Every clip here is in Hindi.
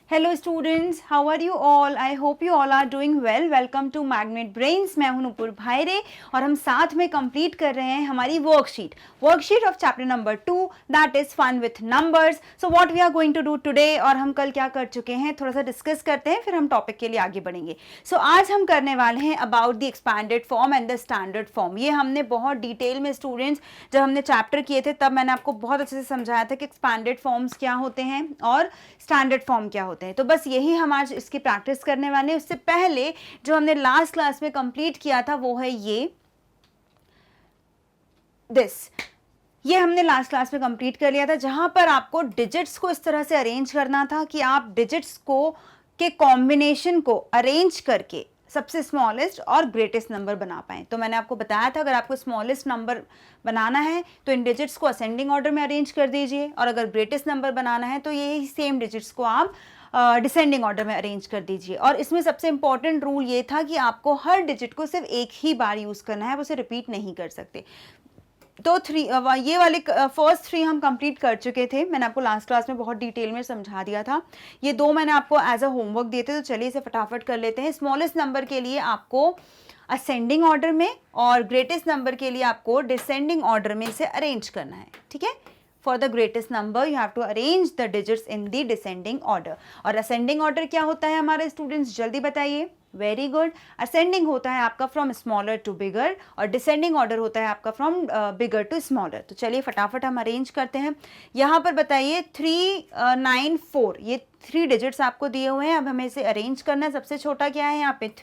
Hello students, how are you all? I hope you all are doing well. Welcome to Magnet Brains. मैं हूं नुपुर भाईरे और हम साथ में कंप्लीट कर रहे हैं हमारी worksheet of chapter number 2, that is fun with numbers. So what we are going to do today, और हम कल क्या कर चुके हैं थोड़ा सा डिस्कस करते हैं, फिर हम टॉपिक के लिए आगे बढ़ेंगे. सो आज हम करने वाले हैं about the expanded form and the standard form. ये हमने बहुत डिटेल में स्टूडेंट्स जब हमने चैप्टर किए थे तब मैंने आपको बहुत अच्छे से समझाया था कि एक्सपैंडेड फॉर्म्स क्या होते हैं और स्टैंडर्ड फॉर्म क्या होते हैं. तो बस यही हम आज इसकी प्रैक्टिस करने वाले हैं. उससे पहले जो हमने लास्ट क्लास में कंप्लीट किया था वो है ये हमने लास्ट क्लास में कंप्लीट कर लिया था, जहां पर आपको डिजिट्स को इस तरह से अरेंज करना था कि आप डिजिट्स को के कॉम्बिनेशन को अरेंज करके सबसे स्मॉलेस्ट और ग्रेटेस्ट नंबर बना पाएं. तो मैंने आपको बताया था अगर आपको स्मॉलेस्ट नंबर बनाना है तो इन डिजिट्स को असेंडिंग ऑर्डर में अरेंज कर दीजिए, और अगर ग्रेटेस्ट नंबर बनाना है तो यही सेम डिजिट्स को आप डिसेंडिंग ऑर्डर में अरेंज कर दीजिए. और इसमें सबसे इंपॉर्टेंट रूल ये था कि आपको हर डिजिट को सिर्फ एक ही बार यूज़ करना है, उसे रिपीट नहीं कर सकते. तो ये वाले फर्स्ट 3 हम कंप्लीट कर चुके थे. मैंने आपको लास्ट क्लास में बहुत डिटेल में समझा दिया था. ये 2 मैंने आपको एज अ होमवर्क दिए थे, तो चलिए इसे फटाफट कर लेते हैं. स्मॉलेस्ट नंबर के लिए आपको असेंडिंग ऑर्डर में और ग्रेटेस्ट नंबर के लिए आपको डिसेंडिंग ऑर्डर में इसे अरेंज करना है. ठीक है. For the greatest number you have to arrange the digits in the descending order. और ascending order क्या होता है हमारे स्टूडेंट्स, जल्दी बताइए. Very good. असेंडिंग होता है आपका फ्रॉम स्मॉलर टू बिगर और डिसेंडिंग ऑर्डर होता है आपका फ्रॉम बिगर टू स्मॉलर. तो चलिए फटाफट हम अरेंज करते हैं. यहाँ पर बताइए 3, 9, 4 ये 3 डिजिट्स आपको दिए हुए हैं. अब हमें इसे अरेंज करना है. सबसे छोटा क्या है यहाँ पे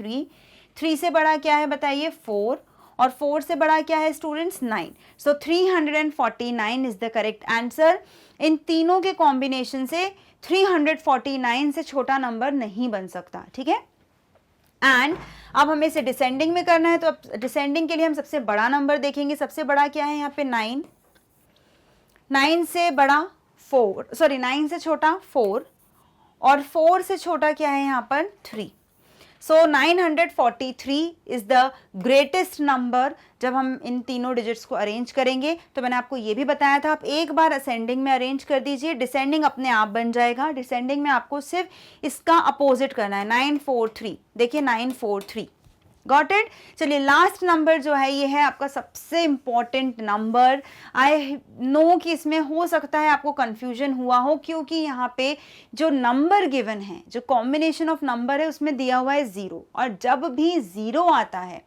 3 से बड़ा क्या है बताइए 4, और 4 से बड़ा क्या है students 9. So 349 is the correct answer. इन तीनों के कॉम्बिनेशन से 349 से छोटा नंबर नहीं बन सकता. ठीक है. एंड अब हमें इसे डिसेंडिंग में करना है, तो अब डिसेंडिंग के लिए हम सबसे बड़ा नंबर देखेंगे. सबसे बड़ा क्या है यहाँ पे 9. 9 से बड़ा 4, सॉरी 9 से छोटा 4, और 4 से छोटा क्या है यहाँ पर 3. सो 943 इज द ग्रेटेस्ट नंबर. जब हम इन तीनों डिजिट्स को अरेंज करेंगे तो मैंने आपको ये भी बताया था, आप एक बार असेंडिंग में अरेंज कर दीजिए, डिसेंडिंग अपने आप बन जाएगा. डिसेंडिंग में आपको सिर्फ इसका अपोजिट करना है. 943 देखिए 943. Got it. चलिए लास्ट नंबर जो है ये है आपका सबसे इंपॉर्टेंट नंबर. आई नो कि इसमें हो सकता है आपको कंफ्यूजन हुआ हो, क्योंकि यहाँ पे जो नंबर गिवन है, जो कॉम्बिनेशन ऑफ नंबर है उसमें दिया हुआ है 0, और जब भी 0 आता है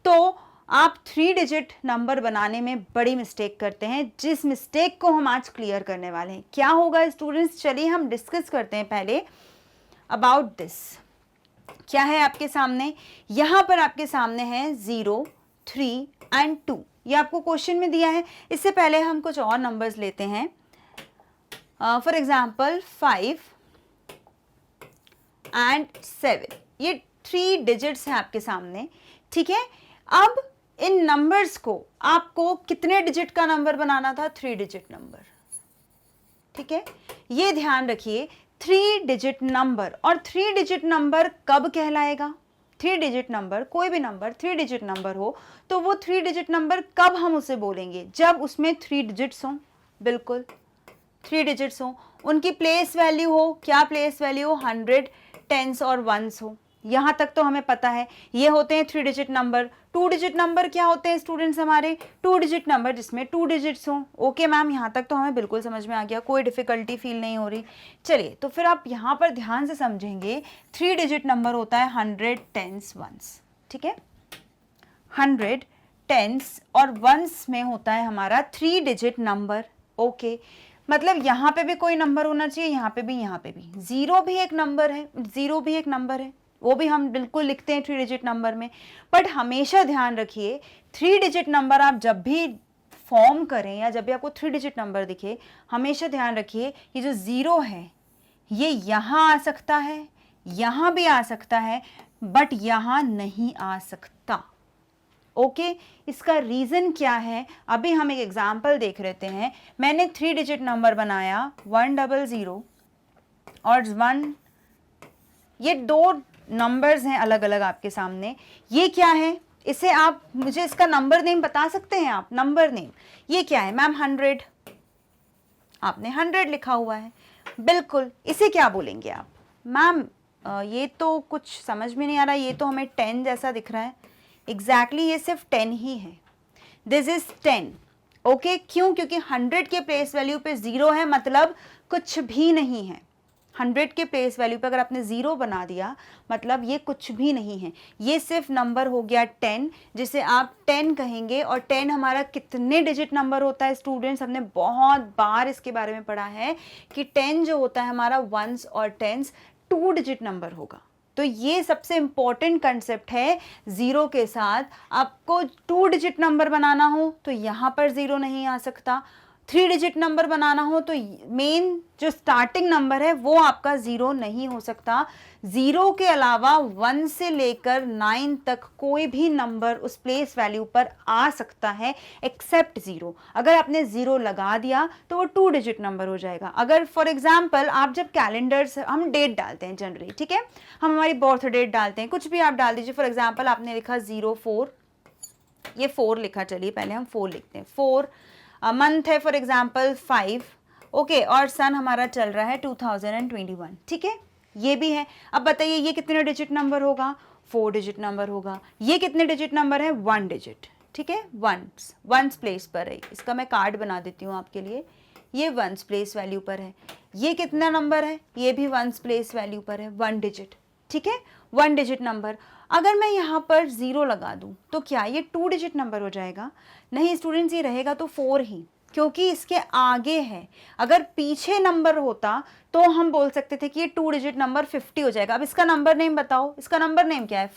तो आप 3 डिजिट नंबर बनाने में बड़ी मिस्टेक करते हैं, जिस मिस्टेक को हम आज क्लियर करने वाले हैं. क्या होगा स्टूडेंट्स, चलिए हम डिस्कस करते हैं पहले अबाउट दिस. क्या है आपके सामने, यहां पर आपके सामने है 0, 3 एंड 2. ये आपको क्वेश्चन में दिया है. इससे पहले हम कुछ और नंबर्स लेते हैं. For example 5 and 7. ये 3 डिजिट्स हैं आपके सामने. ठीक है. अब इन नंबर्स को आपको कितने डिजिट का नंबर बनाना था, 3 डिजिट नंबर. ठीक है. ये ध्यान रखिए 3 डिजिट नंबर. और 3 डिजिट नंबर कब कहलाएगा, 3 डिजिट नंबर, कोई भी नंबर 3 डिजिट नंबर हो तो वो 3 डिजिट नंबर कब हम उसे बोलेंगे, जब उसमें 3 डिजिट्स हों. बिल्कुल 3 डिजिट्स हों, उनकी प्लेस वैल्यू हो. क्या प्लेस वैल्यू हो, 100, 10s और 1s हो. यहाँ तक तो हमें पता है. ये होते हैं 3 डिजिट नंबर. 2 डिजिट नंबर क्या होते हैं स्टूडेंट्स हमारे, 2 डिजिट नंबर जिसमें 2 डिजिट्स हों. ओके मैम, यहाँ तक तो हमें बिल्कुल समझ में आ गया, कोई डिफिकल्टी फील नहीं हो रही. चलिए तो फिर आप यहाँ पर ध्यान से समझेंगे. 3 डिजिट नंबर होता है 100, 10s, 1s. ठीक है. 100, 10s और 1s में होता है हमारा 3 डिजिट नंबर. ओके. मतलब यहाँ पे भी कोई नंबर होना चाहिए, यहाँ पे भी, यहाँ पे भी. 0 भी एक नंबर है, 0 भी एक नंबर है, वो भी हम बिल्कुल लिखते हैं 3 डिजिट नंबर में. बट हमेशा ध्यान रखिए 3 डिजिट नंबर आप जब भी फॉर्म करें या जब भी आपको 3 डिजिट नंबर दिखे, हमेशा ध्यान रखिए ये जो 0 है ये यहाँ आ सकता है, यहाँ भी आ सकता है, बट यहाँ नहीं आ सकता. ओके. इसका रीज़न क्या है, अभी हम एक एग्जाम्पल देख लेते हैं. मैंने 3 डिजिट नंबर बनाया 100 और 1. ये 2 नंबर्स हैं अलग अलग आपके सामने. ये क्या है, इसे आप मुझे इसका नंबर नेम बता सकते हैं आप, नंबर नेम. ये क्या है मैम, 100. आपने 100 लिखा हुआ है. बिल्कुल. इसे क्या बोलेंगे आप, मैम ये तो कुछ समझ में नहीं आ रहा, ये तो हमें 10 जैसा दिख रहा है। एग्जैक्टली ये सिर्फ 10 ही है, दिस इज 10। ओके, क्यों? क्योंकि 100 के प्लेस वैल्यू पे 0 है, मतलब कुछ भी नहीं है। 100 के प्लेस वैल्यू पे अगर आपने 0 बना दिया मतलब ये कुछ भी नहीं है, ये सिर्फ नंबर हो गया 10, जिसे आप 10 कहेंगे। और 10 हमारा कितने डिजिट नंबर होता है स्टूडेंट्स? हमने बहुत बार इसके बारे में पढ़ा है कि 10 जो होता है हमारा वंस और टेंस 2 डिजिट नंबर होगा। तो ये सबसे इंपॉर्टेंट कंसेप्ट है। 0 के साथ आपको 2 डिजिट नंबर बनाना हो तो यहाँ पर 0 नहीं आ सकता, 3 डिजिट नंबर बनाना हो तो मेन जो स्टार्टिंग नंबर है वो आपका 0 नहीं हो सकता। 0 के अलावा 1 से लेकर 9 तक कोई भी नंबर उस प्लेस वैल्यू पर आ सकता है एक्सेप्ट 0। अगर आपने 0 लगा दिया तो वो 2 डिजिट नंबर हो जाएगा। अगर फॉर एग्जांपल आप जब कैलेंडर्स, हम डेट डालते हैं जनरली, ठीक है, हम हमारी बर्थ डेट डालते हैं, कुछ भी आप डाल दीजिए। फॉर एग्जाम्पल आपने लिखा 04, ये 4 लिखा, चलिए पहले हम 4 लिखते हैं। 4 मंथ है फॉर एग्जाम्पल 5, ओके, और सन हमारा चल रहा है 2021, ठीक है, ये भी है। अब बताइए ये कितने डिजिट नंबर होगा? 4 डिजिट नंबर होगा। ये कितने डिजिट नंबर है? 1 डिजिट, ठीक है, वंस प्लेस पर है। इसका मैं कार्ड बना देती हूँ आपके लिए, ये वंस प्लेस वैल्यू पर है। ये कितना नंबर है? ये भी वंस प्लेस वैल्यू पर है, 1 डिजिट, ठीक है, 1 डिजिट नंबर। अगर मैं यहाँ पर 0 लगा दूँ तो क्या ये 2 डिजिट नंबर हो जाएगा? नहीं स्टूडेंट्स, ये रहेगा तो 4 ही, क्योंकि इसके आगे है। अगर पीछे नंबर होता तो हम बोल सकते थे कि ये 2 डिजिट नंबर 50 हो जाएगा। अब इसका नंबर नेम बताओ, इसका नंबर नेम क्या है?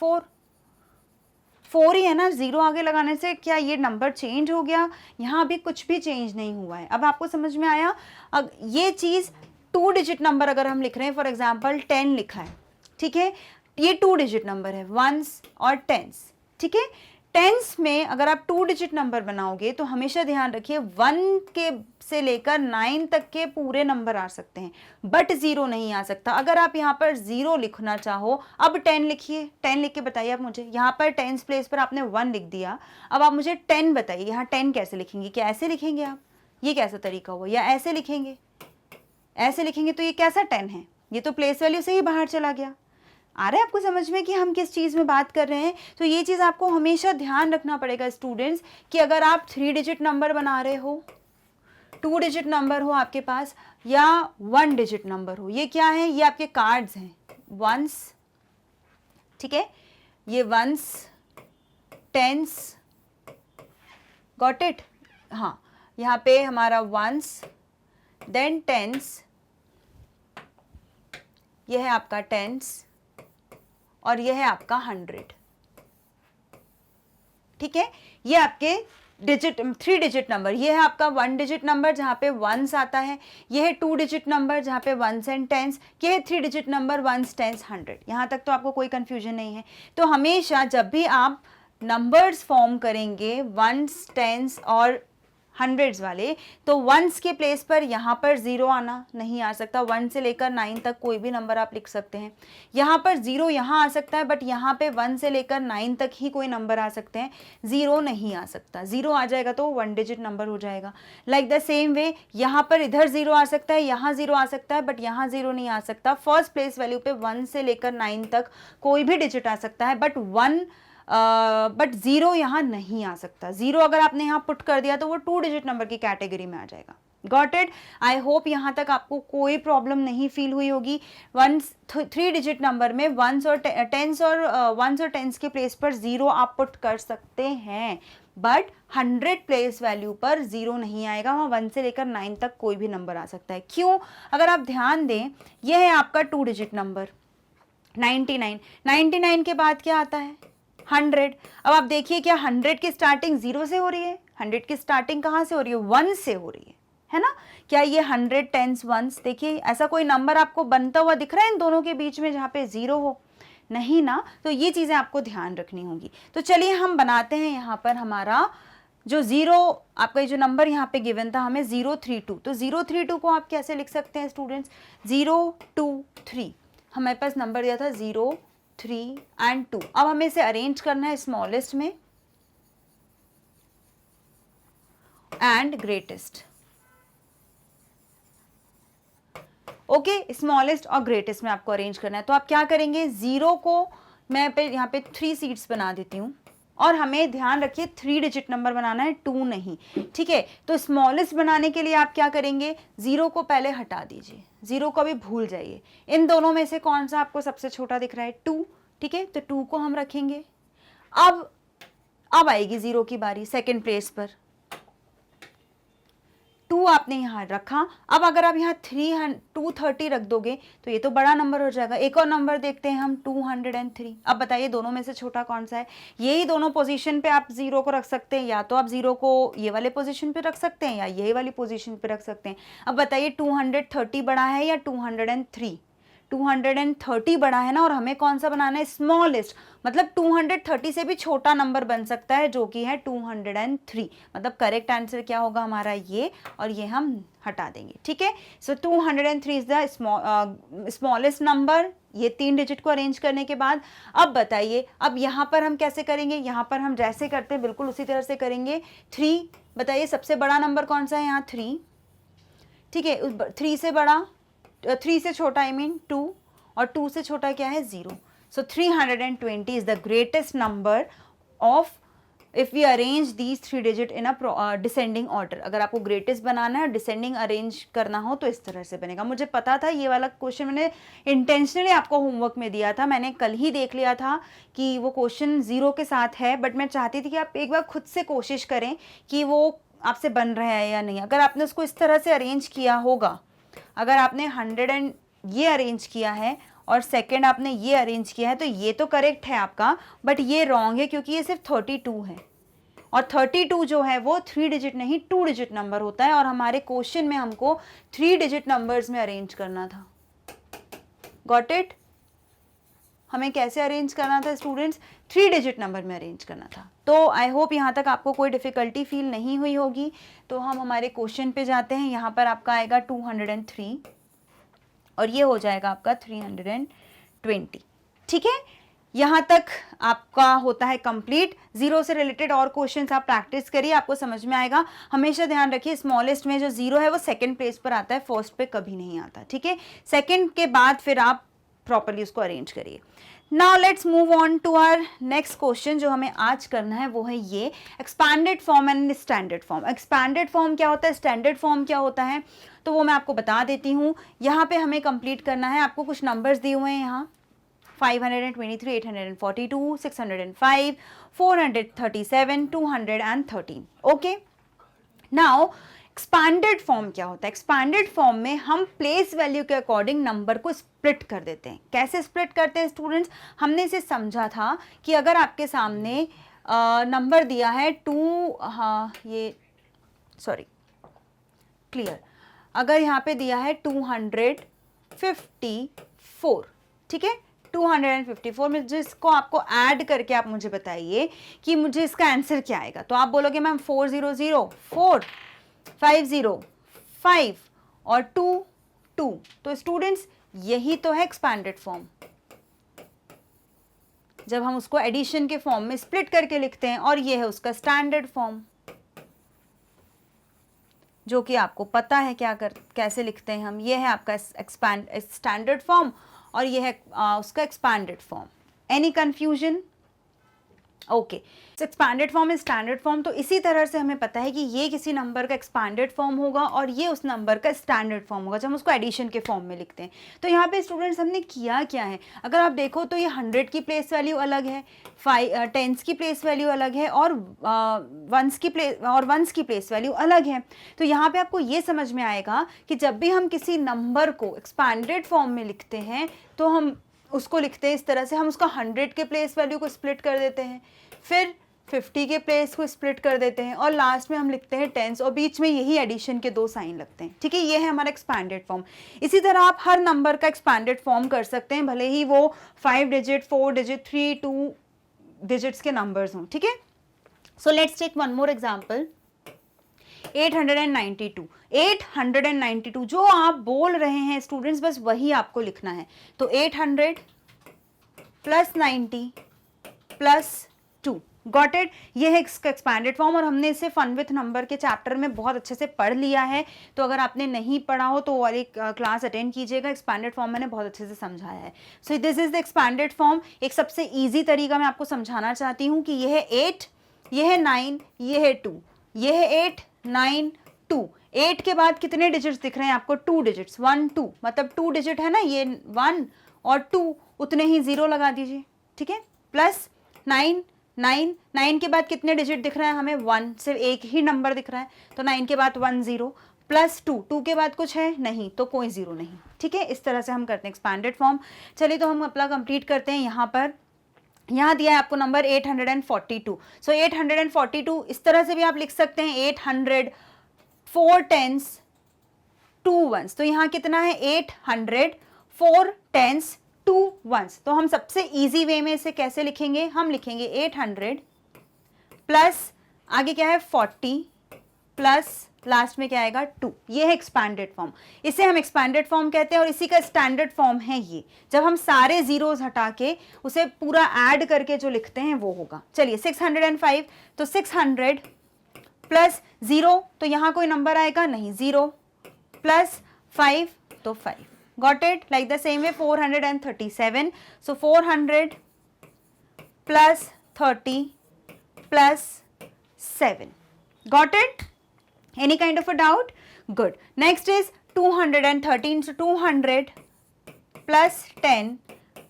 4 ही है ना। 0 आगे लगाने से क्या ये नंबर चेंज हो गया? यहाँ अभी कुछ भी चेंज नहीं हुआ है। अब आपको समझ में आया? अब ये चीज़ 2 डिजिट नंबर अगर हम लिख रहे हैं, फॉर एग्जाम्पल 10 लिखा है, ठीक है, ये 2 डिजिट नंबर है, वंस और टेंस, ठीक है। टेंस में अगर आप 2 डिजिट नंबर बनाओगे तो हमेशा ध्यान रखिए 1 के से लेकर 9 तक के पूरे नंबर आ सकते हैं, बट 0 नहीं आ सकता। अगर आप यहाँ पर 0 लिखना चाहो, अब 10 लिखिए, 10 लिख के बताइए आप मुझे। यहाँ पर टेंस प्लेस पर आपने 1 लिख दिया, अब आप मुझे 10 बताइए, यहाँ 10 कैसे लिखेंगे? क्या ऐसे लिखेंगे आप? ये कैसा तरीका हुआ? या ऐसे लिखेंगे? ऐसे लिखेंगे तो ये कैसा 10 है? ये तो प्लेस वैल्यू से ही बाहर चला गया। आ रहा है आपको समझ में कि हम किस चीज़ में बात कर रहे हैं? तो ये चीज़ आपको हमेशा ध्यान रखना पड़ेगा स्टूडेंट्स, कि अगर आप 3 डिजिट नंबर बना रहे हो, 2 डिजिट नंबर हो आपके पास, या 1 डिजिट नंबर हो, ये क्या है? ये आपके कार्ड्स हैं, वंस, ठीक है, ये वंस, टेंस, गॉट इट? हाँ, यहाँ पे हमारा वंस, देन टेंस, यह है आपका टेंस, और यह है आपका 100, ठीक है। ये आपके डिजिट 3 डिजिट नंबर। ये है आपका 1 डिजिट नंबर जहाँ पे वंस आता है, ये है 2 डिजिट नंबर जहाँ पे वंस एंड टेंस, ये है 3 डिजिट नंबर वंस टेंस 100। यहाँ तक तो आपको कोई कंफ्यूजन नहीं है। तो हमेशा जब भी आप नंबर्स फॉर्म करेंगे वंस, टेंस और हंड्रेड्स वाले, तो वंस के प्लेस पर यहाँ पर 0 आना नहीं आ सकता। 1 से लेकर 9 तक कोई भी नंबर आप लिख सकते हैं। यहाँ पर 0 यहाँ आ सकता है, बट यहाँ पे 1 से लेकर 9 तक ही कोई नंबर आ सकते हैं, 0 नहीं आ सकता। 0 आ जाएगा तो 1 डिजिट नंबर हो जाएगा। लाइक द सेम वे यहाँ पर इधर 0 आ सकता है, यहाँ 0 आ सकता है, बट यहाँ 0 नहीं आ सकता। फर्स्ट प्लेस वैल्यू पे 1 से लेकर 9 तक कोई भी डिजिट आ सकता है, बट 0 यहाँ नहीं आ सकता। 0 अगर आपने यहाँ पुट कर दिया तो वो 2 डिजिट नंबर की कैटेगरी में आ जाएगा। Got it? आई होप यहाँ तक आपको कोई प्रॉब्लम नहीं फील हुई होगी। 3 डिजिट नंबर में वंस और टेंस के प्लेस पर 0 आप पुट कर सकते हैं, बट 100 प्लेस वैल्यू पर 0 नहीं आएगा। वहाँ 1 से लेकर 9 तक कोई भी नंबर आ सकता है। क्यों? अगर आप ध्यान दें, यह है आपका 2 डिजिट नंबर 99 के बाद क्या आता है? 100। अब आप देखिए, क्या 100 की स्टार्टिंग 0 से हो रही है? 100 की स्टार्टिंग कहाँ से हो रही है? 1 से हो रही है ना? क्या ये 100 टेंस वंस, देखिए ऐसा कोई नंबर आपको बनता हुआ दिख रहा है इन दोनों के बीच में जहाँ पे 0 हो? नहीं ना। तो ये चीज़ें आपको ध्यान रखनी होगी। तो चलिए हम बनाते हैं यहाँ पर हमारा जो 0, आपका जो नंबर यहाँ पे गिवन था हमें 032। तो 032 को आप कैसे लिख सकते हैं स्टूडेंट्स? 023 हमारे पास नंबर दिया था, 0, 3 एंड 2। अब हमें इसे अरेंज करना है स्मॉलेस्ट में एंड ग्रेटेस्ट। ओके, स्मॉलेस्ट और ग्रेटेस्ट में आपको अरेंज करना है। तो आप क्या करेंगे, 0 को मैं यहाँ पे 3 सीट्स बना देती हूँ, और हमें ध्यान रखिए 3 डिजिट नंबर बनाना है, 2 नहीं, ठीक है। तो स्मॉलेस्ट बनाने के लिए आप क्या करेंगे, 0 को पहले हटा दीजिए, 0 को भी भूल जाइए। इन दोनों में से कौन सा आपको सबसे छोटा दिख रहा है, 2, ठीक है, तो 2 को हम रखेंगे। अब आएगी 0 की बारी, सेकेंड प्लेस पर 2 आपने यहाँ रखा। अब अगर आप यहाँ 230 रख दोगे तो ये तो बड़ा नंबर हो जाएगा। एक और नंबर देखते हैं हम, 203। अब बताइए दोनों में से छोटा कौन सा है। यही दोनों पोजीशन पे आप 0 को रख सकते हैं, या तो आप 0 को ये वाले पोजीशन पे रख सकते हैं या यही वाली पोजीशन पे रख सकते हैं। अब बताइए 230 बड़ा है या 203? 230 बड़ा है ना, और हमें कौन सा बनाना है, स्मॉलेस्ट, मतलब 230 से भी छोटा नंबर बन सकता है जो कि है 203। मतलब करेक्ट आंसर क्या होगा हमारा, ये, और ये हम हटा देंगे, ठीक है। सो 203 इज द स्मॉलेस्ट नंबर, ये 3 डिजिट को अरेंज करने के बाद। अब बताइए, अब यहाँ पर हम कैसे करेंगे, यहाँ पर हम जैसे करते हैं बिल्कुल उसी तरह से करेंगे। 3, बताइए सबसे बड़ा नंबर कौन सा है यहाँ, 3, ठीक है। 3 से बड़ा, 3 से छोटा आई मीन 2, और 2 से छोटा क्या है, 0। So 320 is the greatest number of, if we arrange these 3 digit in a descending order. अगर आपको ग्रेटेस्ट बनाना है, डिसेंडिंग अरेंज करना हो तो इस तरह से बनेगा। मुझे पता था ये वाला क्वेश्चन मैंने इंटेंशनली आपको होमवर्क में दिया था, मैंने कल ही देख लिया था कि वो क्वेश्चन 0 के साथ है, बट मैं चाहती थी कि आप एक बार खुद से कोशिश करें कि वो आपसे बन रहा है या नहीं। अगर आपने उसको इस तरह से अरेंज किया होगा, अगर आपने 100 एंड ये अरेंज किया है और सेकंड आपने ये अरेंज किया है, तो ये तो करेक्ट है आपका, बट ये रॉन्ग है क्योंकि ये सिर्फ 32 है, और 32 जो है वो 3 डिजिट नहीं 2 डिजिट नंबर होता है, और हमारे क्वेश्चन में हमको 3 डिजिट नंबर्स में अरेंज करना था। Got it? हमें कैसे अरेंज करना था स्टूडेंट्स, 3 डिजिट नंबर में अरेंज करना था। तो आई होप यहाँ तक आपको कोई डिफ़िकल्टी फील नहीं हुई होगी। तो हम हमारे क्वेश्चन पे जाते हैं। यहाँ पर आपका आएगा 203 और ये हो जाएगा आपका 320, ठीक है। यहाँ तक आपका होता है कंप्लीट। 0 से रिलेटेड और क्वेश्चंस आप प्रैक्टिस करिए, आपको समझ में आएगा। हमेशा ध्यान रखिए स्मॉलेस्ट में जो 0 है वो सेकंड प्लेस पर आता है, फर्स्ट पे कभी नहीं आता, ठीक है। सेकंड के बाद फिर आप प्रॉपर्ली उसको अरेंज करिए। Now let's move on to our next question. जो हमें आज करना है वो है ये expanded form and standard form. Expanded form क्या होता है, स्टैंडर्ड फॉर्म क्या होता है, तो वो मैं आपको बता देती हूँ। यहाँ पे हमें कंप्लीट करना है। आपको कुछ नंबर्स दिए हुए हैं यहाँ, 523, 842, 605, 437, 213। ओके, नाउ एक्सपैंडेड फॉर्म क्या होता है। एक्सपैंडेड फॉर्म में हम प्लेस वैल्यू के अकॉर्डिंग नंबर को स्प्लिट कर देते हैं। कैसे स्प्लिट करते हैं स्टूडेंट्स, हमने इसे समझा था कि अगर आपके सामने नंबर दिया है 2, हाँ ये सॉरी क्लियर, अगर यहाँ पे दिया है 254, ठीक है, 254 में जिसको आपको ऐड करके आप मुझे बताइए कि मुझे इसका आंसर क्या आएगा। तो आप बोलोगे मैम 400, 4, 505 और 2, 2। तो स्टूडेंट्स यही तो है एक्सपैंडेड फॉर्म, जब हम उसको एडिशन के फॉर्म में स्प्लिट करके लिखते हैं। और ये है उसका स्टैंडर्ड फॉर्म, जो कि आपको पता है कैसे लिखते हैं हम। ये है आपका स्टैंडर्ड फॉर्म और ये है उसका expanded form. Any confusion? Okay, expanded form is standard form. तो इसी तरह से हमें पता है कि ये किसी नंबर का एक्सपैंडेड फॉर्म होगा और ये उस नंबर का स्टैंडर्ड फॉर्म होगा जब हम उसको एडिशन के फॉर्म में लिखते हैं। तो यहाँ पे स्टूडेंट्स हमने किया क्या है, अगर आप देखो तो ये 100 की प्लेस वैल्यू अलग है, 10s की प्लेस वैल्यू अलग है, और वंस की प्लेस वैल्यू अलग है। तो यहाँ पे आपको ये समझ में आएगा कि जब भी हम किसी नंबर को एक्सपैंडेड फॉर्म में लिखते हैं तो हम उसको लिखते हैं इस तरह से। हम उसका 100 के प्लेस वैल्यू को स्प्लिट कर देते हैं, फिर 50 के प्लेस को स्प्लिट कर देते हैं, और लास्ट में हम लिखते हैं 10s, और बीच में यही एडिशन के 2 साइन लगते हैं, ठीक है। ये है हमारा एक्सपैंडेड फॉर्म। इसी तरह आप हर नंबर का एक्सपैंडेड फॉर्म कर सकते हैं, भले ही वो 5 डिजिट, 4 डिजिट, 3, 2 डिजिट्स के नंबर्स हों, ठीक है। So let's take one more example, 892। 892 जो आप बोल रहे हैं स्टूडेंट्स बस वही आपको लिखना है। तो 800 + 90 + 2, गॉट इट। ये है इसका एक्सपैंडेड फॉर्म और हमने इसे फन विथ नंबर के चैप्टर में बहुत अच्छे से पढ़ लिया है, तो अगर आपने नहीं पढ़ा हो तो वाली क्लास अटेंड कीजिएगा। एक्सपैंडेड फॉर्म मैंने बहुत अच्छे से समझाया है। So this is the expanded form. एक सबसे ईजी तरीका मैं आपको समझाना चाहती हूँ कि ये है 8, ये है 9, ये है 2, ये है 8 9 2। 8 के बाद कितने डिजिट्स दिख रहे हैं आपको? 2 डिजिट्स, 1 2, मतलब 2 डिजिट है ना, ये 1 और 2, उतने ही 0 लगा दीजिए, ठीक है। प्लस 9 9 9 के बाद कितने डिजिट दिख रहा है हमें? 1, सिर्फ एक ही नंबर दिख रहा है, तो 9 के बाद 1 0, प्लस 2, 2 के बाद कुछ है नहीं, तो कोई 0 नहीं, ठीक है। इस तरह से हम करते हैं एक्सपैंडेड फॉर्म। चलिए तो हम अपना कंप्लीट करते हैं। यहाँ पर यहाँ दिया है आपको नंबर 842। सो 842 इस तरह से भी आप लिख सकते हैं, 800 4 10s 2 1s। तो यहाँ कितना है? 800 4 10s 2 1s। तो हम सबसे इजी वे में इसे कैसे लिखेंगे? हम लिखेंगे 800 प्लस आगे क्या है 40 प्लस लास्ट में क्या आएगा 2। ये है एक्सपैंडेड फॉर्म, इसे हम एक्सपैंडेड फॉर्म कहते हैं और इसी का स्टैंडर्ड फॉर्म है ये। जब हम सारे जीरोस हटा के उसे पूरा ऐड करके जो लिखते हैं वो होगा। चलिए 605, तो 600 प्लस 0, तो यहाँ कोई नंबर आएगा नहीं, 0 प्लस 5, तो 5। Got it? Like the same way 437, so 400 plus 30 plus 7। Got it? Any kind of a doubt? Good. Next is 213. So 200 plus 10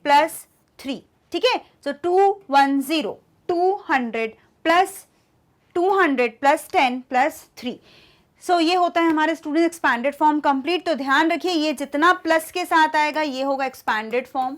plus 3. ठीक है? So 210, 200 plus 10 plus 3. So ये होता है हमारे स्टूडेंट एक्सपैंडेड फॉर्म कंप्लीट। तो ध्यान रखिए ये जितना प्लस के साथ आएगा ये होगा एक्सपैंडेड फॉर्म।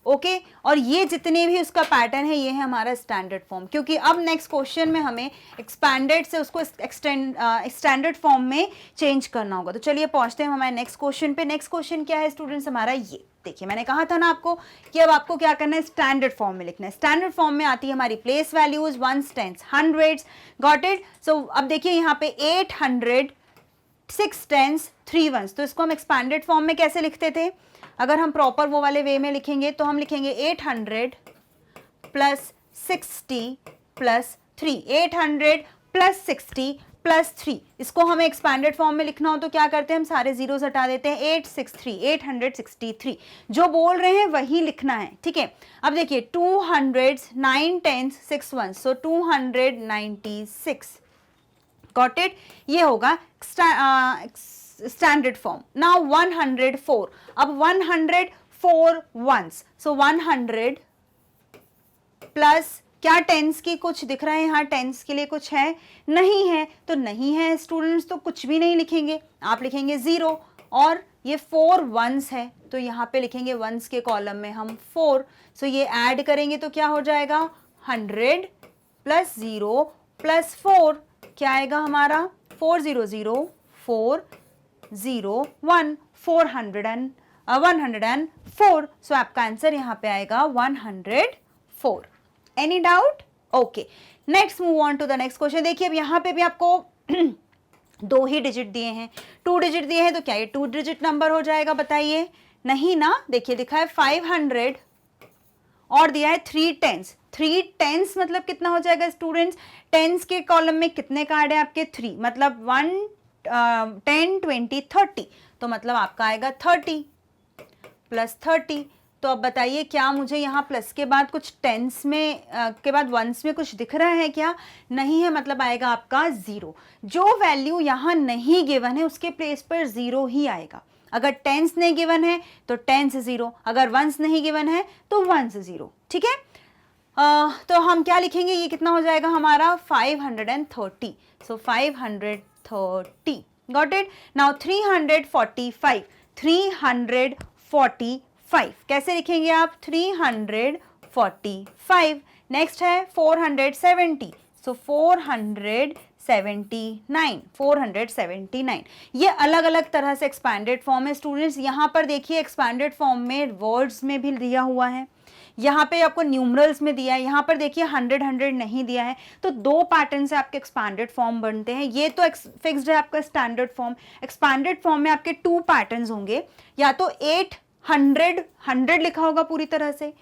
ओके और ये जितने भी उसका पैटर्न है ये है हमारा स्टैंडर्ड फॉर्म, क्योंकि अब नेक्स्ट क्वेश्चन में हमें एक्सपैंडेड से उसको स्टैंडर्ड फॉर्म में चेंज करना होगा। तो चलिए पहुंचते हैं हमारे नेक्स्ट क्वेश्चन पे। नेक्स्ट क्वेश्चन क्या है स्टूडेंट्स हमारा? ये देखिए मैंने कहा था ना आपको कि अब आपको क्या करना है, स्टैंडर्ड फॉर्म में लिखना है। स्टैंडर्ड फॉर्म में आती है हमारी place values, ones tens hundreds. Got it? So अब देखिए यहाँ पे 800 6 10s 3 1s, तो इसको हम एक्सपैंडेड फॉर्म में कैसे लिखते थे? अगर हम प्रॉपर वो वाले वे में लिखेंगे तो हम लिखेंगे 800 प्लस 60 प्लस 3, 800 प्लस 60 प्लस 3। इसको हमें एक्सपैंडेड फॉर्म में लिखना हो तो क्या करते हैं? हम सारे जीरोस हटा देते हैं, 863 863। जो बोल रहे हैं वही लिखना है, ठीक है। अब देखिए 200 9 10s 6 1s, so 296। Got it? ये होगा स्टैंडर्ड फॉर्म। नाउ 104, अब 104 वंस, सो 100 प्लस क्या टेंस की कुछ दिख रहा है यहाँ? टेंस के लिए कुछ है? नहीं है, तो नहीं है स्टूडेंट्स, तो कुछ भी नहीं लिखेंगे, आप लिखेंगे 0। और ये 4 वंस है तो यहाँ पे लिखेंगे वंस के कॉलम में हम 4। सो ये ऐड करेंगे तो क्या हो जाएगा? 100 प्लस 0 प्लस 4 क्या आएगा हमारा? 400 401 104। सो आपका आंसर यहाँ पे आएगा 104। Any doubt? Okay, next move on to the next question. देखिए अब यहाँ पे भी आपको 2 ही डिजिट दिए हैं, 2 डिजिट दिए हैं, तो क्या ये 2 डिजिट नंबर हो जाएगा? बताइए। नहीं ना, देखिए दिखा है 500 और दिया है 3 10s। 3 10s मतलब कितना हो जाएगा स्टूडेंट्स? टेंस के कॉलम में कितने कार्ड है आपके? 3, मतलब 1 10 20 30, तो मतलब आपका आएगा 30 प्लस 30। तो अब बताइए क्या मुझे यहाँ प्लस के बाद कुछ टेंस में के बाद वंस में कुछ दिख रहा है क्या? नहीं है, मतलब आएगा आपका 0। जो वैल्यू यहाँ नहीं गिवन है उसके प्लेस पर 0 ही आएगा। अगर टेंस नहीं गिवन है तो टेंस 0, अगर वंस नहीं गिवन है तो वंस 0, ठीक है। तो हम क्या लिखेंगे? ये कितना हो जाएगा हमारा? 530। सो 530। Got it? नाउ 345, 345 कैसे लिखेंगे आप? 345। नेक्स्ट है 470, सो 479, 479। ये अलग अलग तरह से एक्सपैंडेड फॉर्म है स्टूडेंट्स। यहाँ पर देखिए एक्सपैंडेड फॉर्म में वर्ड्स में भी दिया हुआ है, यहाँ पे आपको न्यूमरल्स में दिया है, यहाँ पर देखिए 100 नहीं दिया है। तो 2 पैटर्न से आपके एक्सपैंडेड फॉर्म बनते हैं। ये तो फिक्स्ड है आपका स्टैंडर्ड फॉर्म। एक्सपैंडेड फॉर्म में आपके 2 पैटर्न्स होंगे, या तो 100 लिखा होगा पूरी तरह से,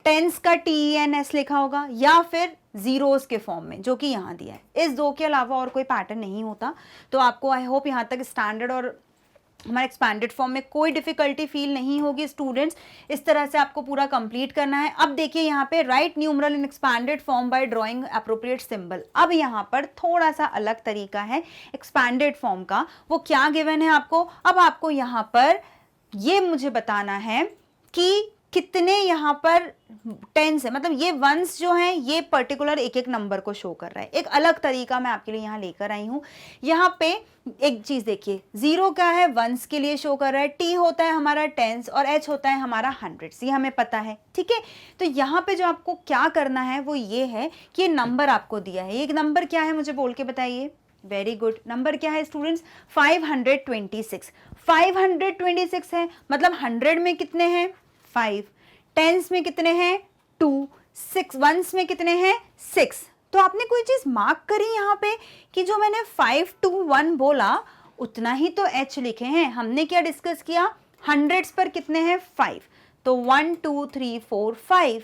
टेंस का TENS लिखा होगा, या फिर जीरोस के फॉर्म में जो कि यहाँ दिया है। इस दो के अलावा और कोई पैटर्न नहीं होता। तो आपको आई होप यहाँ तक स्टैंडर्ड और हमारे एक्सपैंडेड फॉर्म में कोई डिफिकल्टी फील नहीं होगी स्टूडेंट्स। इस तरह से आपको पूरा कंप्लीट करना है। अब देखिए यहाँ पे right numeral in expanded form by drawing appropriate symbol. अब यहाँ पर थोड़ा सा अलग तरीका है एक्सपैंडेड फॉर्म का। वो क्या गिवन है आपको, अब आपको यहाँ पर ये मुझे बताना है कि कितने यहाँ पर टेंस है, मतलब ये वंस जो है ये पर्टिकुलर एक एक नंबर को शो कर रहा है। एक अलग तरीका मैं आपके लिए यहाँ लेकर आई हूँ। यहाँ पे एक चीज देखिए, 0 क्या है, वंस के लिए शो कर रहा है, T होता है हमारा टेंस और H होता है हमारा हंड्रेड्स, ये हमें पता है, ठीक है। तो यहाँ पे जो आपको क्या करना है वो ये है कि ये नंबर आपको दिया है। ये नंबर क्या है मुझे बोल के बताइए। वेरी गुड, नंबर क्या है स्टूडेंट्स, 526। 526 है, मतलब 100 में कितने हैं 5, टेंस में कितने हैं 2, 6 वंस में कितने हैं 6। तो आपने कोई चीज मार्क करी यहाँ पे कि जो मैंने 5 to 1 बोला उतना ही तो H लिखे हैं। हमने क्या डिस्कस किया, हंड्रेड्स पर कितने हैं 5, तो 1 2 3 4 5।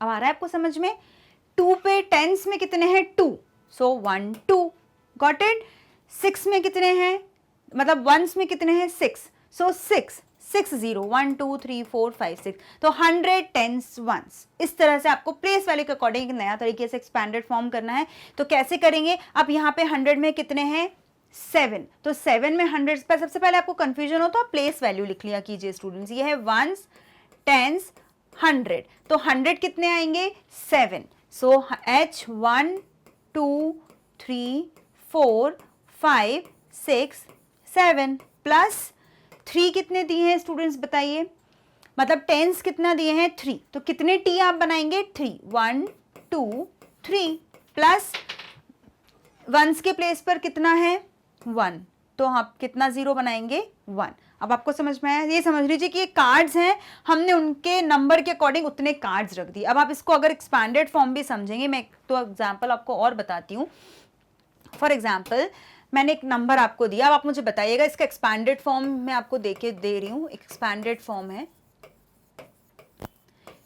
अब आ रहा है आपको समझ में। 2 पे टेंस में कितने हैं 2, सो 1 2, गॉट इट। 6 में कितने हैं, मतलब वंस में कितने हैं 6, सो 6 6 0 1 2 3 4 5 6, तो 100 टेंस वंस। इस तरह से आपको प्लेस वैल्यू के अकॉर्डिंग एक नया तरीके से एक्सपैंडेड फॉर्म करना है। तो कैसे करेंगे, अब यहाँ पे 100 में कितने हैं 7, तो 7 में 100 पर सबसे पहले आपको कंफ्यूजन हो तो आप प्लेस वैल्यू लिख लिया कीजिए स्टूडेंट्स। ये है वंस, टेंस, 100, तो 100 कितने आएंगे 7, सो H 1 2 3 4 5 6 7 प्लस 3 कितने दिए हैं स्टूडेंट्स बताइए, मतलब टेंस कितना दिए हैं 3, तो कितने T आप बनाएंगे 3, 1 2 3, प्लस वंस के प्लेस पर कितना है 1, तो आप कितना 0 बनाएंगे 1। अब आपको समझ में आया। ये समझ लीजिए कि ये कार्ड्स हैं, हमने उनके नंबर के अकॉर्डिंग उतने कार्ड्स रख दिए। अब आप इसको अगर एक्सपैंडेड फॉर्म भी समझेंगे, मैं तो एग्जाम्पल आपको और बताती हूँ। फॉर एग्जाम्पल मैंने एक नंबर आपको दिया, अब आप मुझे बताइएगा इसका एक्सपैंडेड फॉर्म मैं आपको दे रही हूँ। एक्सपैंडेड फॉर्म है,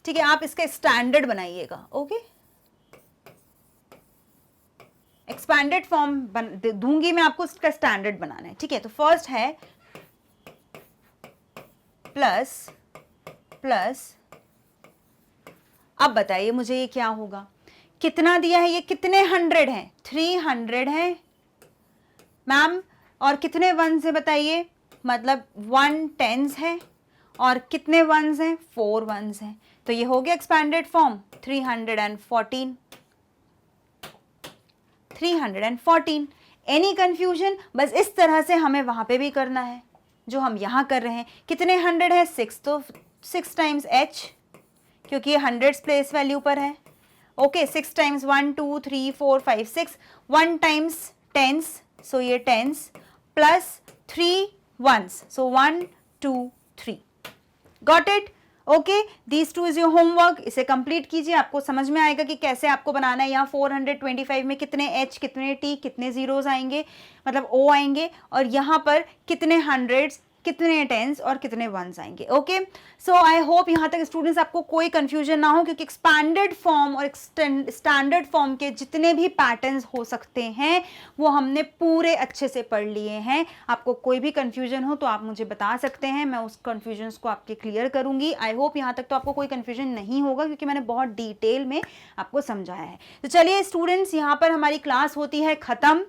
ठीक है, आप इसका स्टैंडर्ड बनाइएगा। ओके, एक्सपैंडेड फॉर्म दूंगी मैं आपको, इसका स्टैंडर्ड बनाना है, ठीक है। तो फर्स्ट है प्लस प्लस, अब बताइए मुझे ये क्या होगा, कितना दिया है, ये कितने 100 हैं 300 है मैम, और कितने वंस है बताइए, मतलब 1 टेंस है और कितने वंस हैं 4 वंस हैं, तो ये हो गया एक्सपैंडेड फॉर्म 314। 314। एनी कंफ्यूजन, बस इस तरह से हमें वहां पे भी करना है जो हम यहां कर रहे हैं। कितने 100 है 6, तो 6 टाइम्स H, क्योंकि ये 100 प्लेस वैल्यू पर है। Okay, 6 times 1 2 3 4 5 6, 1 times tens, so ये tens, plus 3 ones, so 1 2 3, got it. Okay, these two is your homework, इसे कंप्लीट कीजिए, आपको समझ में आएगा कि कैसे आपको बनाना है। यहाँ 425 में कितने H, कितने T, कितने जीरोस आएंगे, मतलब O आएंगे, और यहाँ पर कितने हंड्रेड्स, कितने टेंस और कितने वंस आएंगे। ओके, सो आई होप यहाँ तक स्टूडेंट्स आपको कोई कंफ्यूजन ना हो, क्योंकि एक्सपैंडेड फॉर्म और स्टैंडर्ड फॉर्म के जितने भी पैटर्न्स हो सकते हैं वो हमने पूरे अच्छे से पढ़ लिए हैं। आपको कोई भी कंफ्यूजन हो तो आप मुझे बता सकते हैं, मैं उस कंफ्यूजन्स को आपके क्लियर करूंगी। आई होप यहाँ तक तो आपको कोई कंफ्यूजन नहीं होगा, क्योंकि मैंने बहुत डिटेल में आपको समझाया है। तो चलिए स्टूडेंट्स, यहाँ पर हमारी क्लास होती है खत्म।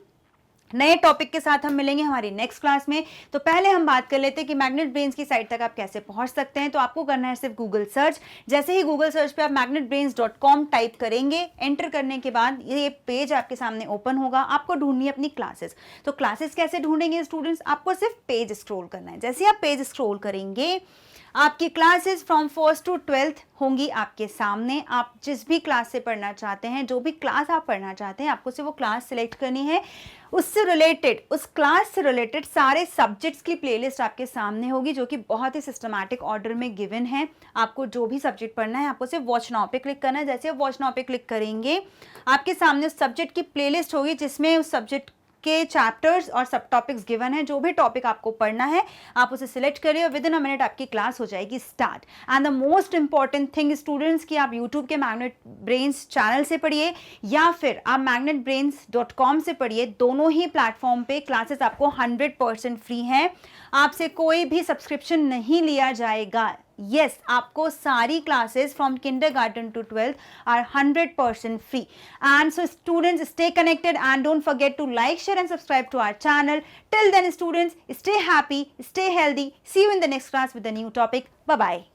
नए टॉपिक के साथ हम मिलेंगे हमारी नेक्स्ट क्लास में। तो पहले हम बात कर लेते हैं कि मैग्नेट ब्रेन्स की साइट तक आप कैसे पहुंच सकते हैं। तो आपको करना है सिर्फ गूगल सर्च। जैसे ही गूगल सर्च पे आप magnetbrains.com टाइप करेंगे, एंटर करने के बाद ये पेज आपके सामने ओपन होगा। आपको ढूंढनी है अपनी क्लासेस। तो क्लासेस कैसे ढूंढेंगे स्टूडेंट्स, आपको सिर्फ पेज स्क्रॉल करना है। जैसे आप पेज स्क्रॉल करेंगे, आपकी classes from 1st to 12th होंगी आपके सामने। आप जिस भी क्लास से पढ़ना चाहते हैं, जो भी क्लास आप पढ़ना चाहते हैं, आपको सिर्फ वो क्लास सिलेक्ट करनी है। उससे रिलेटेड, उस क्लास से रिलेटेड सारे सब्जेक्ट्स की प्लेलिस्ट आपके सामने होगी, जो कि बहुत ही सिस्टमैटिक ऑर्डर में गिवन है। आपको जो भी सब्जेक्ट पढ़ना है, आपको सिर्फ वॉच नाउ पे क्लिक करना है। जैसे आप वॉच नाउ पे क्लिक करेंगे, आपके सामने उस सब्जेक्ट की प्लेलिस्ट होगी, जिसमें उस सब्जेक्ट के चैप्टर्स और सब टॉपिक्स गिवन है, जो भी टॉपिक आपको पढ़ना है आप उसे सिलेक्ट करिए और विद इन अ मिनट आपकी क्लास हो जाएगी start. And the most important thing students कि आप यूट्यूब के मैग्नेट ब्रेन्स चैनल से पढ़िए या फिर आप magnetbrains.com से पढ़िए, दोनों ही प्लेटफॉर्म पे क्लासेस आपको 100% फ्री हैं, आपसे कोई भी सब्सक्रिप्शन नहीं लिया जाएगा। Yes, आपको सारी classes from kindergarten to 12th are 100% free. And so students, stay connected and don't forget to like, share and subscribe to our channel. Till then students, stay happy, stay healthy. See you in the next class with a new topic. Bye-bye.